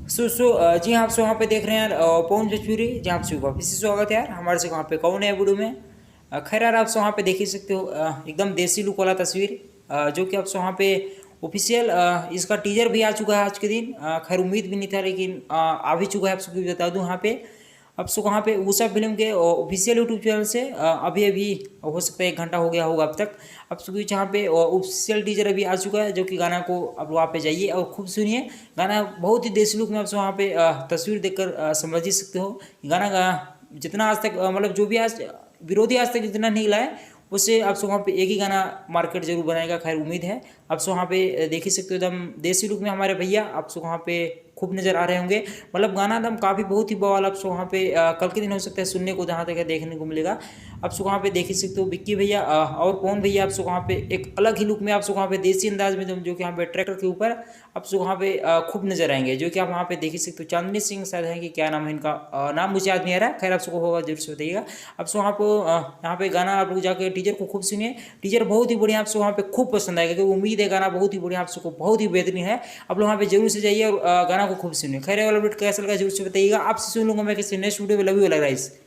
जी हाँ, आप वहाँ पे देख रहे हैं यार पवन भोजपुरी। जी आप सभी वापस से स्वागत है यार हमारे से। वहाँ पे कौन है वीडियो में। खैर यार, आप वहाँ पे देख ही सकते हो एकदम देसी लुक वाला तस्वीर, जो कि आप वहाँ पे ऑफिशियल इसका टीजर भी आ चुका है आज के दिन। खैर उम्मीद भी नहीं था, लेकिन आ भी चुका है। आप सबको बता दूँ यहाँ पे अब सो वहाँ पे उषा फिल्म के ऑफिशियल यूट्यूब चैनल से अभी अभी हो सकता है 1 घंटा हो गया होगा अब तक। अब सो जहाँ पे ऑफिशियल टीजर अभी आ चुका है, जो कि गाना को अब वहाँ पे जाइए और खूब सुनिए। गाना बहुत ही देसी लुक में आप वहाँ पे तस्वीर देखकर समझ ही सकते हो। गाना जितना आज तक मतलब जो भी आज विरोधी आज तक जितना नहीं लाए, उससे आप वहाँ पे एक ही गाना मार्केट जरूर बनाएगा। खैर उम्मीद है। आप वहाँ पे देख ही सकते हो एकदम देसी लुक में हमारे भैया आप वहाँ पे खूब नज़र आ रहे होंगे। मतलब गाना एकदम काफ़ी बहुत ही बवाल आप वहाँ पे कल के दिन हो सकता है सुनने को जहाँ तक है देखने को मिलेगा। आप वहाँ पे देख ही सकते हो विक्की भैया और पवन भैया आप वहाँ पे एक अलग ही लुक में आप वहाँ पे देसी अंदाज में जो कि यहाँ पे ट्रैक्टर के ऊपर आप वहाँ पे खूब नजर आएंगे, जो कि आप वहाँ पे देख ही सकते हो। चांदनी सिंह शायद है कि क्या नाम है इनका, नाम मुझे याद नहीं आ रहा है। खैर आप सबको होगा जरूर से बताइएगा। आप वहाँ पे यहाँ पे गाना आप लोग जाके टीजर को खूब सुनिए। टीजर बहुत ही बढ़िया आपसे वहाँ पे खूब पसंद आएगा, क्योंकि उम्मीद है गाना बहुत ही बढ़िया आप सबको बहुत ही बेहतरीन है। आप लोग वहाँ पे जरूर से जाइए और गाना को खूब सुनिए। खैर वाला वीडियो कैसा लगा जरूर से बताइएगा। आपसे सुन लूंगा मैं किसी नेक्स्ट वीडियो में। लव यू, लग रहा है।